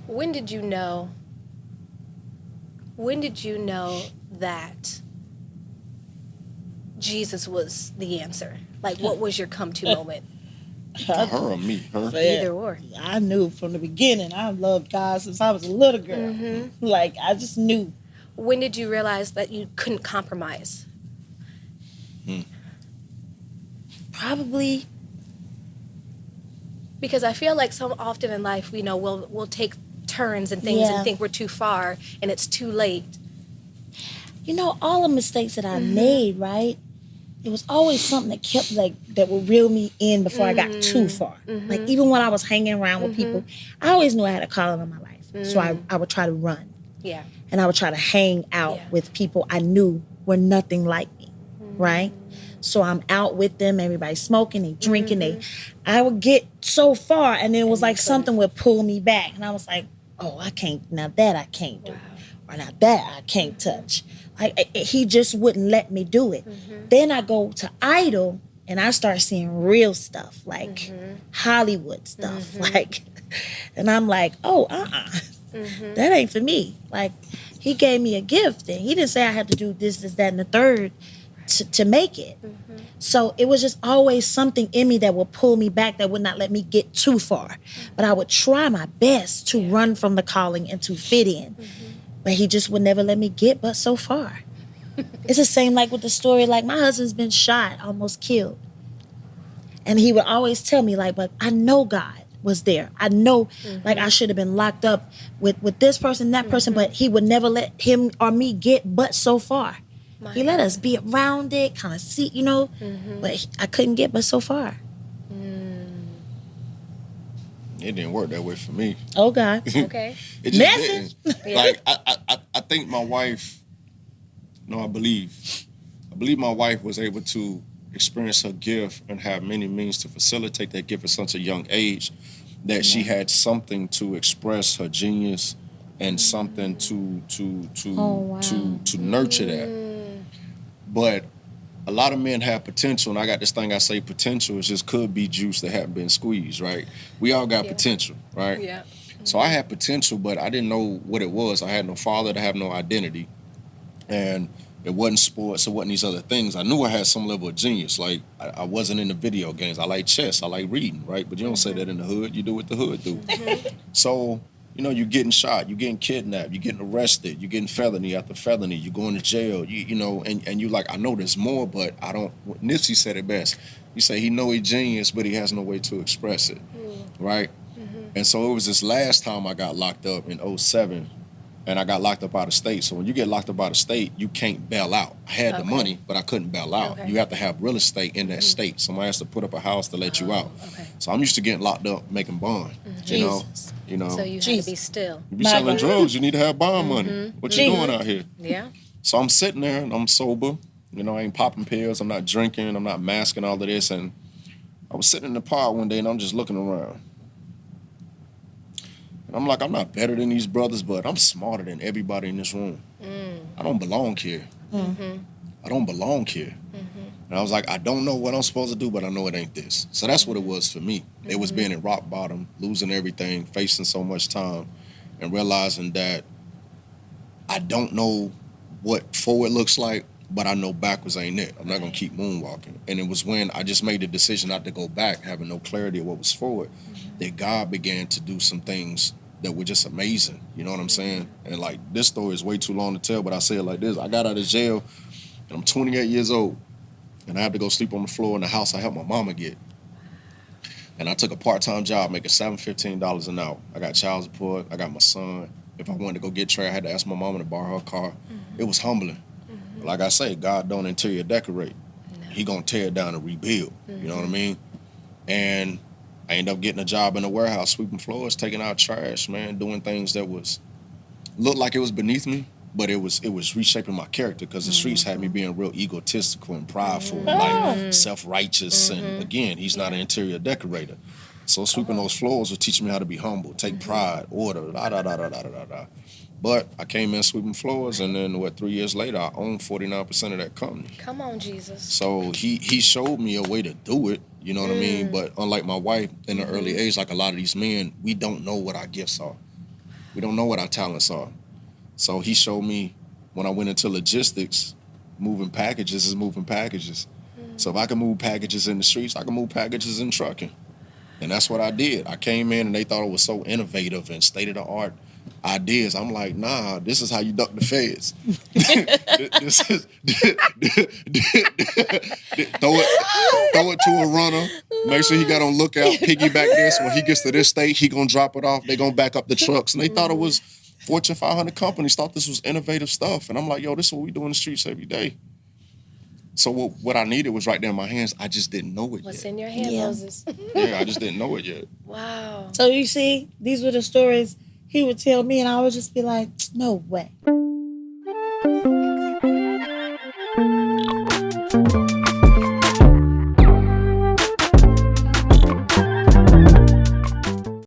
When did you know? When did you know that Jesus was the answer? Like, what was your come-to moment? To her or me? Her. Either or. I knew from the beginning. I loved God since I was a little girl. Like, I just knew. When did you realize that you couldn't compromise? Probably. Because I feel like so often in life, we'll take turns and things and think we're too far and it's too late. You know, all the mistakes that I made, right? It was always something that kept, like, that would reel me in before I got too far. Like, even when I was hanging around with people, I always knew I had a calling in my life. So I would try to run. Yeah. And I would try to hang out with people I knew were nothing like me, right? So I'm out with them, everybody's smoking, they drinking, I would get so far, and then it was like something would pull me back. And I was like, oh, I can't, now that I can't do. Or now that I can't touch. Like, he just wouldn't let me do it. Then I go to Idol, and I start seeing real stuff, like Hollywood stuff. Like, and I'm like, oh, that ain't for me. Like, he gave me a gift, and he didn't say I had to do this, that, and the third to make it. So it was just always something in me that would pull me back, that would not let me get too far. But I would try my best to run from the calling and to fit in. But he just would never let me get but so far. It's the same like with the story, like my husband's been shot, almost killed. And he would always tell me, like, but I know God was there. I know, like, I should have been locked up with this person, that person, but he would never let him or me get but so far. He let us be around it, kind of see, you know, but I couldn't get but so far. It didn't work that way for me. Oh, God. Okay. It just didn't. Like, I think my wife, I believe my wife was able to experience her gift and have many means to facilitate that gift at such a young age that she had something to express her genius and something to nurture that. But a lot of men have potential, and I got this thing I say potential is just could be juice that hadn't been squeezed, right? We all got potential, right? Yeah. So I had potential, but I didn't know what it was. I had no father to have no identity. And it wasn't sports, it wasn't these other things. I knew I had some level of genius. Like, I wasn't into video games. I like chess, I like reading, right? But you don't say that in the hood. You do what the hood do. So, you're getting shot, you're getting kidnapped, you're getting arrested, you're getting felony after felony, you're going to jail, and you like, I know there's more, but I don't. Nipsey said it best. He said he know he's genius, but he has no way to express it, right? And so it was this last time I got locked up in 2007, and I got locked up out of state. So when you get locked up out of state, you can't bail out. I had the money, but I couldn't bail out. You have to have real estate in that state. Somebody has to put up a house to let you out. Okay. So I'm used to getting locked up, making bond, you know. So you had to be still. You be selling drugs, you need to have bond money. What you doing out here? Yeah. So I'm sitting there and I'm sober. I ain't popping pills, I'm not drinking, I'm not masking all of this. And I was sitting in the park one day and I'm just looking around. And I'm like, I'm not better than these brothers, but I'm smarter than everybody in this room. I don't belong here. I don't belong here. And I was like, I don't know what I'm supposed to do, but I know it ain't this. So that's what it was for me. It was being at rock bottom, losing everything, facing so much time, and realizing that I don't know what forward looks like, but I know backwards ain't it. I'm not going to keep moonwalking. And it was when I just made the decision not to go back, having no clarity of what was forward, that God began to do some things that were just amazing. You know what I'm saying? And like, this story is way too long to tell, but I say it like this. I got out of jail, and I'm 28 years old. And I had to go sleep on the floor in the house I helped my mama get. And I took a part-time job making $7.15 an hour. I got child support. I got my son. If I wanted to go get Trey, I had to ask my mama to borrow her car. It was humbling. Like I say, God don't interior decorate. No. He gonna tear it down and rebuild. You know what I mean? And I ended up getting a job in the warehouse, sweeping floors, taking out trash, man, doing things that looked like it was beneath me. But it was reshaping my character because the streets had me being real egotistical and prideful, like self-righteous. And again, he's not an interior decorator. So sweeping those floors was teaching me how to be humble, take pride, order, da. But I came in sweeping floors, and then 3 years later, I owned 49% of that company. Come on, Jesus. So he showed me a way to do it, you know what I mean? But unlike my wife in the early age, like a lot of these men, we don't know what our gifts are. We don't know what our talents are. So he showed me when I went into logistics, moving packages is moving packages. So if I can move packages in the streets, I can move packages in trucking. And that's what I did. I came in and they thought it was so innovative and state-of-the-art ideas. I'm like, nah, this is how you duck the feds. This is throw it to a runner. Make sure he got on lookout, piggyback this. When he gets to this state, he gonna drop it off. They gonna back up the trucks. And they thought it was Fortune 500 companies, thought this was innovative stuff. And I'm like, yo, this is what we do in the streets every day. So what I needed was right there in my hands. I just didn't know it yet. What's in your hand, Yeah. Moses? Yeah, I just didn't know it yet. Wow. So you see, these were the stories he would tell me, and I would just be like, no way.